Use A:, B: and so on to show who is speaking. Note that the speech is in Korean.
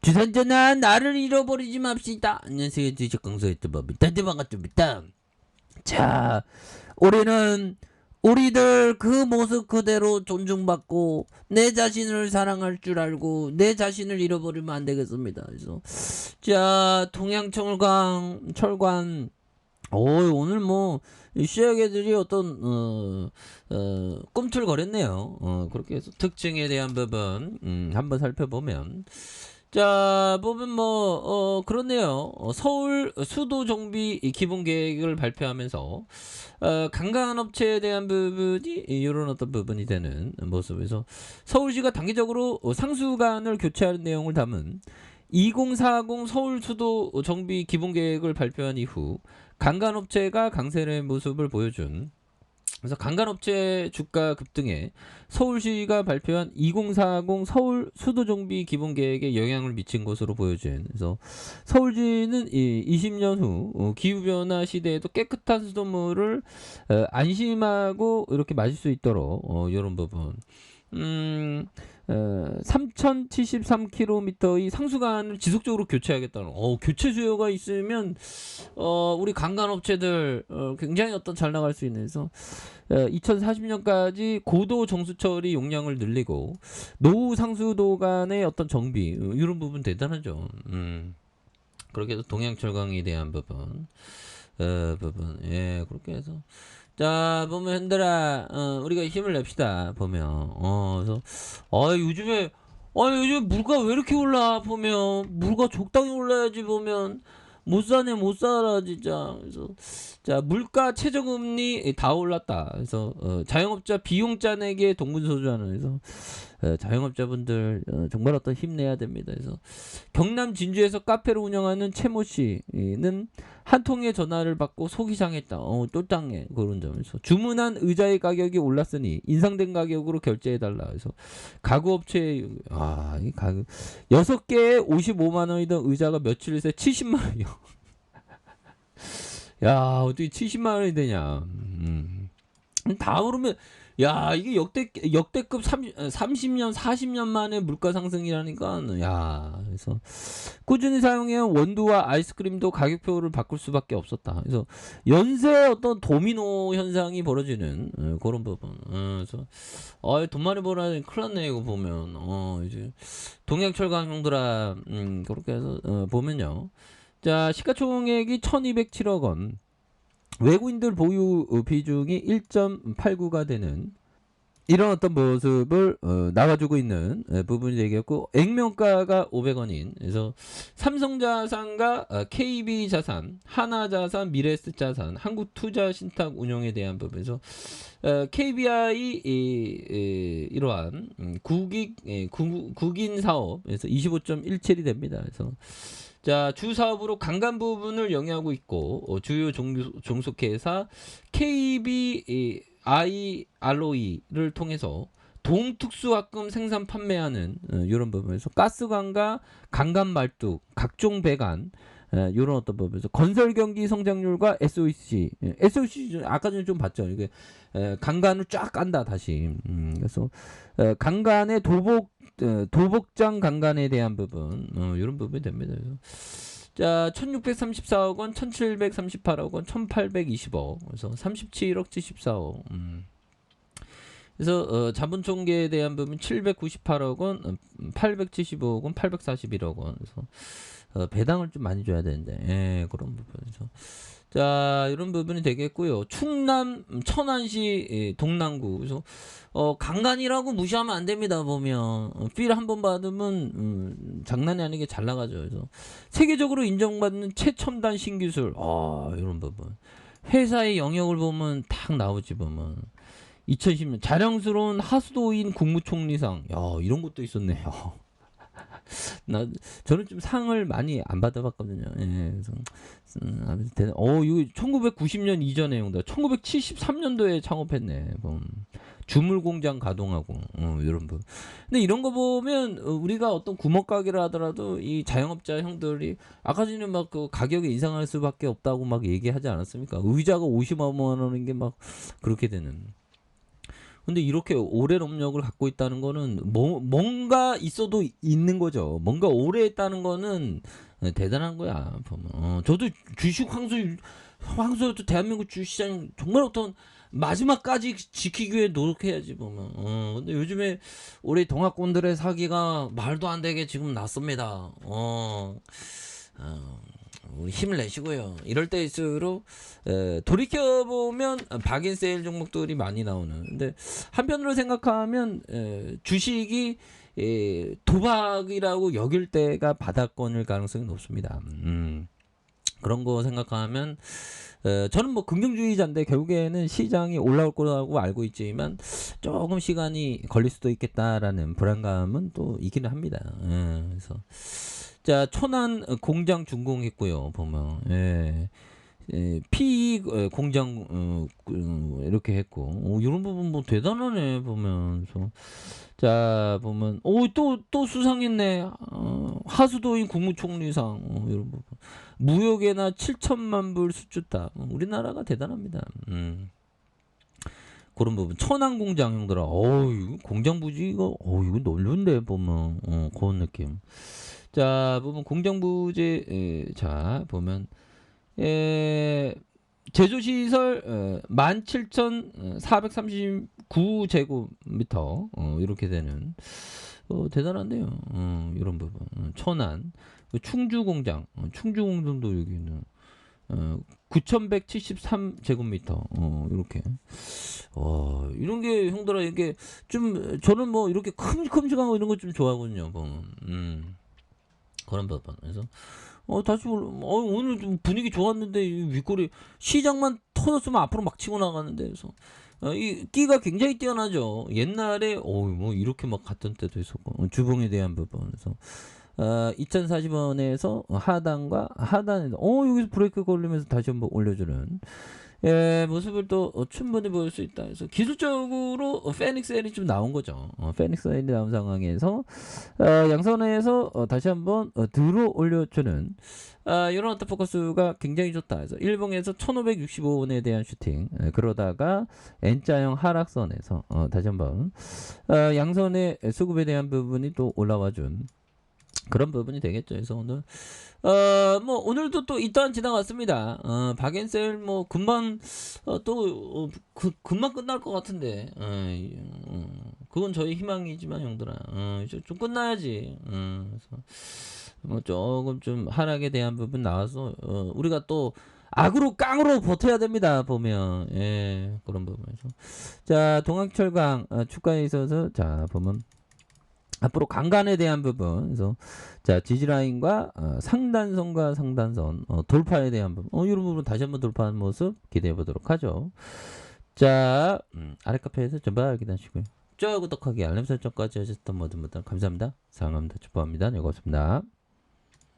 A: 주선전아 나를 잃어버리지 맙시다. 안녕하세요. 주식강사 유튜버 미탄대 반갑습니다. 자, 우리는 우리들 그 모습 그대로 존중받고 내 자신을 사랑할 줄 알고 내 자신을 잃어버리면 안 되겠습니다. 그래서 자, 철관 오늘 뭐 시야계들이 어떤 꿈틀거렸네요. 그렇게 해서 특징에 대한 부분 한번 살펴보면 자 보면 뭐 그렇네요. 서울 수도 정비 기본 계획을 발표하면서 관광업체에 대한 부분이 이런 어떤 부분이 되는 모습에서 서울시가 단기적으로 상수관을 교체하는 내용을 담은 2040 서울 수도 정비 기본 계획을 발표한 이후 관광업체가 강세의 모습을 보여준, 그래서 관광업체 주가 급등에 서울시가 발표한 2040 서울 수도정비 기본계획에 영향을 미친 것으로 보여진, 그래서 서울시는 20년 후 기후변화 시대에도 깨끗한 수돗물을 안심하고 이렇게 마실 수 있도록 이런 부분 3073km의 상수관을 지속적으로 교체하겠다는 교체 수요가 있으면 우리 관광업체들 굉장히 어떤 잘 나갈 수 있는, 그래서 2040년까지 고도 정수처리 용량을 늘리고 노후 상수도 간의 어떤 정비 이런 부분 대단하죠. 그렇게 해서 동양철강에 대한 부분 그렇게 해서 자 보면 현들아 우리가 힘을 냅시다 보면 그래서 요즘에 물가 왜 이렇게 올라 보면 물가 적당히 올라야지 보면 못 사네 못 살아 진짜. 그래서 자 물가 최저금리 다 올랐다. 그래서 자영업자 비용 짜내기에 동분서주하는, 그래서 자영업자분들 정말 어떤 힘내야 됩니다. 그래서 경남 진주에서 카페를 운영하는 최모 씨는 한 통의 전화를 받고 속이 상했다. 또 땅에 그런 점에서 주문한 의자의 가격이 올랐으니 인상된 가격으로 결제해달라. 그래서 가구업체 이 가격 6개에 55만 원이던 의자가 며칠 새 70만 원이요. 야 어떻게 70만 원이 되냐. 다 오르면 야 이게 역대급 30년 40년 만에 물가 상승이라니까. 야 그래서 꾸준히 사용해온 원두와 아이스크림도 가격표를 바꿀 수밖에 없었다. 그래서 연쇄 어떤 도미노 현상이 벌어지는 그런 부분. 그래서 돈 많이 벌어야 큰일 났네 이거 보면. 이제 동양철강 형들아 그렇게 해서 보면요. 자 시가총액이 1207억 원, 외국인들 보유 비중이 1.89가 되는 이런 어떤 모습을 나와주고 있는 부분이 되겠고, 액면가가 500원인, 그래서 삼성자산과 KB자산, 하나자산, 미래에셋자산, 한국투자신탁 운용에 대한 부분에서 KBI 이러한 국인 사업에서 25.17이 됩니다. 그래서 자, 주 사업으로 관광 부분을 영위하고 있고 주요 종속회사 KBIROE를 통해서 동특수화금 생산 판매하는 이런 부분에서 가스관과 강간 말뚝, 각종 배관 이런 어떤 부분에서 건설 경기 성장률과 SOC 아까 전에 좀 봤죠. 이게 강간을 쫙 깐다 다시. 그래서 강간의 도복장 강간에 대한 부분 이런 부분이 됩니다. 그래서 자 1634억 원, 1738억 원, 1820억, 그래서 37억 74억. 그래서 자본총계에 대한 부분 798억 원, 875억 원, 841억 원. 그래서 배당을 좀 많이 줘야 되는데 그런 부분에서 자 이런 부분이 되겠고요. 충남 천안시 동남구, 그래서 강간이라고 무시하면 안 됩니다. 보면 필 한번 받으면 장난이 아니게 잘 나가죠. 그래서 세계적으로 인정받는 최첨단 신기술 이런 부분, 회사의 영역을 보면 딱 나오지. 보면 2010년 자랑스러운 하수도인 국무총리상, 이런 것도 있었네요. 저는 좀 상을 많이 안 받아봤거든요. 그래서 이거 1990년 이전의 내용다. 1973년도에 창업했네. 주물공장 가동하고 이런 부. 근데 이런 거 보면 우리가 어떤 구멍가게를 하더라도 이 자영업자 형들이 아까 전에 막 그 가격에 인상할 수밖에 없다고 막 얘기하지 않았습니까? 의자가 50만 원인 게 막 그렇게 되는. 근데 이렇게 오랜 업력을 갖고 있다는 거는 뭔가 있어도 있는 거죠. 뭔가 오래 했다는 거는 대단한 거야. 보면. 저도 주식 황소도 대한민국 주식시장 정말 어떤 마지막까지 지키기 위해 노력해야지 보면. 근데 요즘에 우리 동학꾼들의 사기가 말도 안 되게 지금 났습니다. 우리 힘을 내시고요. 이럴 때일수록 돌이켜 보면 박인세일 종목들이 많이 나오는. 근데 한편으로 생각하면 주식이 도박이라고 여길 때가 바닥권일 가능성이 높습니다. 그런 거 생각하면 저는 뭐 긍정주의자인데 결국에는 시장이 올라올 거라고 알고 있지만 조금 시간이 걸릴 수도 있겠다라는 불안감은 또 있기는 합니다. 그래서 자, 천안 공장 준공했고요. 보면 PE 공장 이렇게 했고 이런 부분 뭐 대단하네 보면서 자 보면 또 수상했네. 하수도인 국무총리상 이런 부분 무역에나 7천만 불 수주다. 우리나라가 대단합니다. 그런 부분 천안 공장 형들아 이거 공장 부지 이거 이거 넓은데 보면 그런 느낌. 자 보면 공장 부지 자 보면 제조시설 17,439제곱미터 이렇게 되는 대단한데요. 이런 부분 천안 충주공장 충주공장도 여기 있는 9,173제곱미터 이렇게 이런 게 형들아 이게 좀 저는 뭐 이렇게 큼직큼직한 거 이런 거 좀 좋아하거든요. 그런 부분 그래서 다시 오늘 좀 분위기 좋았는데 이 윗골이 시장만 터졌으면 앞으로 막 치고 나가는데 그래서 이 끼가 굉장히 뛰어나죠. 옛날에 뭐 이렇게 막 갔던 때도 있었고 주봉에 대한 부분 그래서 2,040원에서 하단과 하단에서 여기서 브레이크 걸리면서 다시 한번 올려주는 모습을 또 충분히 보일 수 있다. 그래서 기술적으로 페닉스 L이 좀 나온 거죠. 페닉스 L이 나온 상황에서 양선에서 다시 한번 들어 올려주는 이런 어떤 포커스가 굉장히 좋다. 그래서 일봉에서 1,565원에 대한 슈팅 그러다가 N자형 하락선에서 다시 한번 양선의 수급에 대한 부분이 또 올라와준 그런 부분이 되겠죠. 그래서 오늘 뭐 오늘도 또 이따 지나갔습니다. 박앤셀 뭐 금방 금방 끝날 것 같은데 그건 저희 희망이지만 형들아 좀 끝나야지. 그래서 뭐 조금 좀 하락에 대한 부분 나와서 우리가 또 악으로 깡으로 버텨야 됩니다. 보면 그런 부분에서 자 동학철강 주가에 있어서 자 보면 앞으로 강간에 대한 부분, 그래서 자 지지라인과 상단선과 상단선 돌파에 대한 부분, 이런 부분 다시 한번 돌파하는 모습 기대해 보도록 하죠. 자 아래 카페에서 전부 확인하시고요. 좋아요, 구독하기, 알림 설정까지 하셨던 모든 분들 감사합니다. 사랑합니다. 축복합니다. 네, 고맙습니다.